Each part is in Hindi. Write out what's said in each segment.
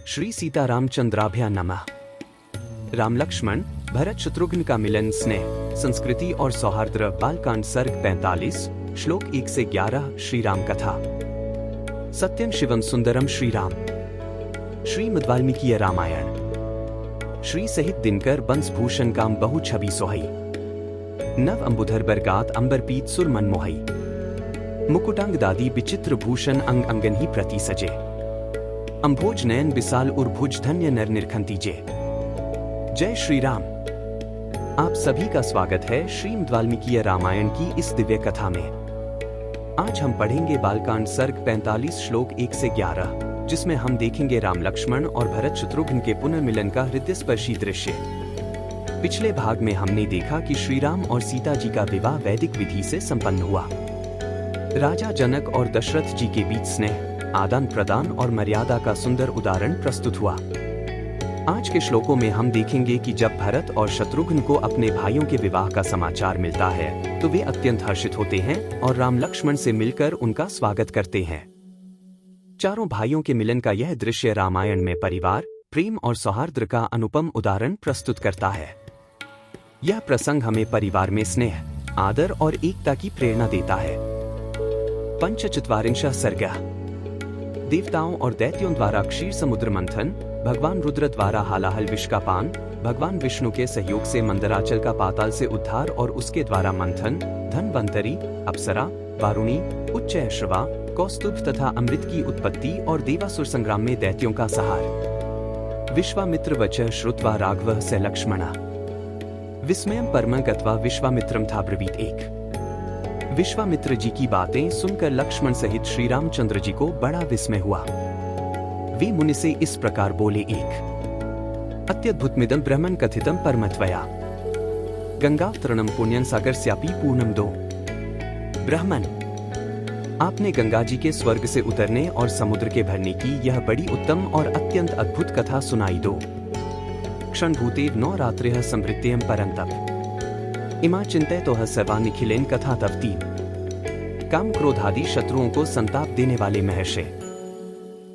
श्री सीतारामचंद्राभ्या नमः। राम लक्ष्मण भरत शत्रुघ्न का मिलन स्नेह संस्कृति और सौहार्द बालकांड सर्ग 45 श्लोक 1 से 11 श्री राम कथा। सत्यम शिवम सुंदरम श्री राम। श्रीमद् वाल्मीकि रामायण। श्री सहित दिनकर बंस भूषण काम बहु छवि सोहई। नव अंबुधर बरगात अंबर पीत सुर मन मोहई। मुकुटांग दादी विचित्र भूषण अंग अंगन ही प्रति सजे। अंभोज नयन विशाल उर्भुज धन्य नर निरखंतीजे। जय श्री राम। आप सभी का स्वागत है श्रीमद् वाल्मीकि रामायण की इस दिव्य कथा में। आज हम पढ़ेंगे बालकांड सर्ग 45 श्लोक 1 से 11, जिसमें हम देखेंगे राम लक्ष्मण और भरत शत्रुघ्न के पुनर्मिलन का हृदयस्पर्शी दृश्य। पिछले भाग में हमने देखा कि श्री राम और सीता जी का विवाह वैदिक विधि से संपन्न हुआ। राजा जनक और दशरथ जी के बीच स्नेह, आदान प्रदान और मर्यादा का सुंदर उदाहरण प्रस्तुत हुआ। आज के श्लोकों में हम देखेंगे कि जब भरत और शत्रुघ्न को अपने भाइयों के विवाह का समाचार मिलता है तो वे अत्यंत हर्षित होते हैं और राम लक्ष्मण से मिलकर उनका स्वागत करते हैं। चारों भाइयों के मिलन का यह दृश्य रामायण में परिवार, प्रेम और सौहार्द का अनुपम उदाहरण प्रस्तुत करता है। यह प्रसंग हमें परिवार में स्नेह, आदर और एकता की प्रेरणा देता है। पंचचत्वारिंशः सर्गः। देवताओं और दैत्यों द्वारा क्षीर समुद्र मंथन, भगवान रुद्र द्वारा हालाहल विष का पान, भगवान विष्णु के सहयोग से मंदराचल का पाताल से उद्धार और उसके द्वारा मंथन, धन्वंतरी, अप्सरा, वारुणी, उच्चैश्रवा, कौस्तुभ तथा अमृत की उत्पत्ति और देवासुर संग्राम में दैत्यों का सहार। विश्वामित्र वचः श्रुत्वा राघवः स लक्ष्मणः। विस्मयं परमं गत्वा विश्वामित्रं था ब्रवीत एक। विश्वामित्र जी की बातें सुनकर लक्ष्मण सहित श्री रामचंद्र जी को बड़ा विस्मय हुआ। वे मुनि से इस प्रकार बोले। एक अत्यद्भुतमिदं ब्रह्मन् कथितं परमत्वया। गंगावतरणं पुण्यं सागरस्यापि पूर्णं दो। ब्राह्मण, आपने गंगा जी के स्वर्ग से उतरने और समुद्र के भरने की यह बड़ी उत्तम और अत्यंत अद्भुत कथा सुनाई दो। क्षणभूतेव नौ रात्रिः संवृत्तेयं परन्तप। इमा चिन्तयतोः सर्वा निखिलेन कथा तव तीन। काम क्रोधादि शत्रुओं को संताप देने वाले महर्षि,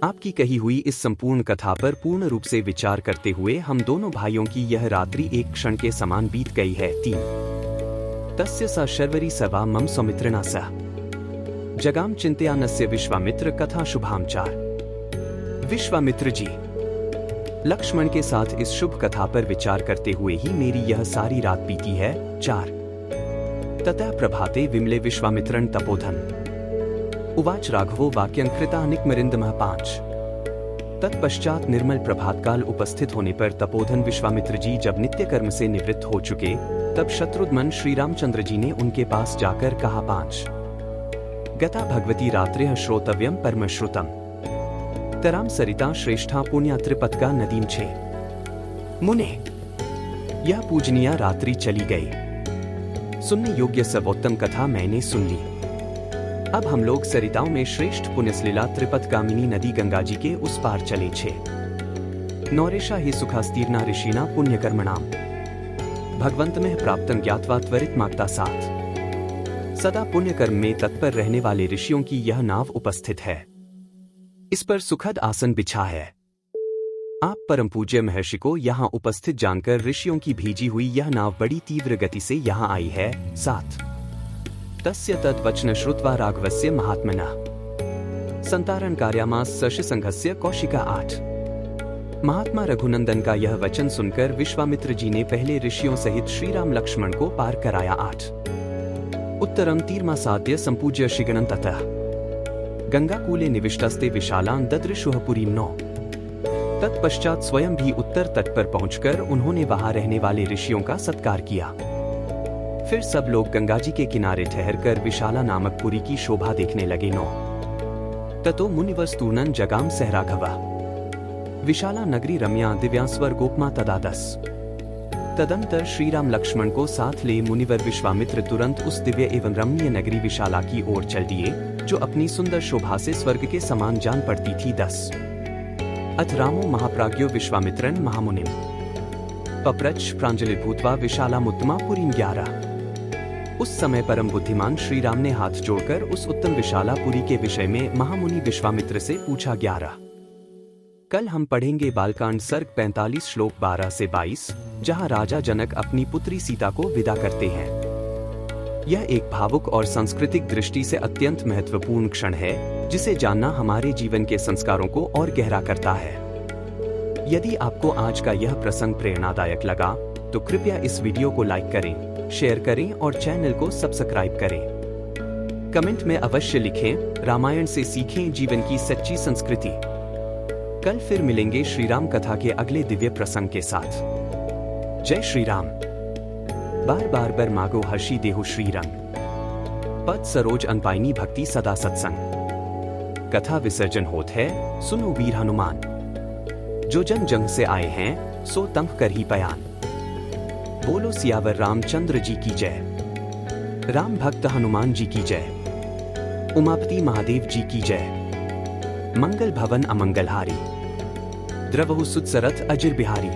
आपकी कही हुई इस संपूर्ण कथा पर पूर्ण रूप से विचार करते हुए हम दोनों भाइयों की यह रात्रि एक क्षण के समान बीत गई है। 3 तस्य स शर्वरी सर्वा मम सौमित्रिणा सह। जगाम चिंतयानस्य विश्वामित्र कथा शुभाम 4। विश्वामित्र जी, लक्ष्मण के साथ इस शुभ कथा पर विचार करते हुए ही मेरी यह सारी रात बीती है। 4 ततः प्रभाते विमले विश्वामित्रं तपोधन। उवाच राघवो वाक्यं कृता निकमरिंदमः 5। तत्पश्चात निर्मल प्रभात काल उपस्थित होने पर तपोधन विश्वामित्र जी जब नित्य कर्म से निवृत्त हो चुके, तब शत्रुघ्न श्री रामचंद्र जी ने उनके पास जाकर कहा। 5 गता भगवती रात्रिः श्रोतव्यं परमश्रुतम्। तराम सरिता श्रेष्ठा पुण्या त्रिपतका नदीम 6। मुने, यह पूजनीय रात्रि चली गई। सुनने योग्य सर्वोत्तम कथा मैंने सुन ली। अब हम लोग सरिताओं में श्रेष्ठ पुण्यसलीला त्रिपतगामिनी नदी गंगा जी के उस पार चले। 6 नौरेशा ही सुखास्तीर्णा ऋषिना पुण्यकर्मणाम। भगवंत में प्राप्तं ज्ञात्वा त्वरित मागता 7। सदा पुण्यकर्म में तत्पर रहने वाले ऋषियों की यह नाव उपस्थित है। इस पर सुखद आसन बिछा है। आप परम पूज्य महर्षि को यहाँ उपस्थित जानकर ऋषियों की भेजी हुई यह नाव बड़ी तीव्र गति से यहाँ आई है। 7 तस्य तद्वचन श्रुत्वा राघवस्य महात्मनः संतारण कार्यामास सशसंघस्य कौशिका 8। महात्मा रघुनंदन का यह वचन सुनकर विश्वामित्र जी ने पहले ऋषियों सहित श्री राम लक्ष्मण को पार कराया। 8 उत्तरम तीर्मासाद्य संपूज्य शिगणं ततः गंगाकूले निविष्टस्ते विशालां ददृशुः पुरीं 9। तत्पश्चात स्वयं भी उत्तर तट पर पहुंचकर उन्होंने वहां रहने वाले ऋषियों का सत्कार किया। फिर सब लोग गंगा जी के किनारे ठहरकर विशाला नामक पुरी की शोभा देखने लगे। 9 ततो मुनिवस्तूर्णं जगाम सह राघवः। विशाला नगरी रम्या दिव्यांस्वर गोपमा तदा 10। तदंतर श्री राम लक्ष्मण को साथ ले मुनिवर विश्वामित्र तुरंत उस दिव्य एवं रमणीय नगरी विशाला की ओर चल दिए, जो अपनी सुंदर शोभा से स्वर्ग के समान जान पड़ती थी। 10 अथ रामो महाप्राज्ञो विश्वामित्रन महामुनिम पप्रच्छ प्राञ्जलिर्भूत्वा विशालामुत्तमा पुरीं 11। उस समय परम बुद्धिमान श्री राम ने हाथ जोड़कर उस उत्तम विशाला पुरी के विषय में महामुनि विश्वामित्र से पूछा। 11 कल हम पढ़ेंगे बालकांड सर्ग 45 श्लोक 12 से 22, जहां राजा जनक अपनी पुत्री सीता को विदा करते हैं। यह एक भावुक और सांस्कृतिक दृष्टि से अत्यंत महत्वपूर्ण क्षण है, जिसे जानना हमारे जीवन के संस्कारों को और गहरा करता है। यदि आपको आज का यह प्रसंग प्रेरणादायक लगा, तो कृपया इस वीडियो को लाइक करें, शेयर करें और चैनल को सब्सक्राइब करें। कमेंट में अवश्य लिखें, रामायण से सीखें जीवन की सच्ची संस्कृति। कल फिर मिलेंगे श्री राम कथा के अगले दिव्य प्रसंग के साथ। जय श्री राम। बार बार बर मागो हर्षी देहु श्री रंग, पद सरोज अनपाइनी भक्ति सदा सत्संग। कथा विसर्जन होत है, सुनो वीर हनुमान, जो जन जंग से आए हैं सो तंग कर ही पयान। बोलो सियावर रामचंद्र जी की जय, राम भक्त हनुमान जी की जय, उमापति महादेव जी की जय। मंगल भवन अमंगलहारी, द्रवहु सुत सरथ अजिर बिहारी।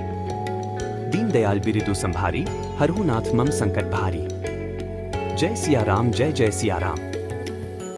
दीन दयाल बिरिदु संभारी, हरहु नाथ मम संकट भारी। जय सिया राम, जय जय सिया राम।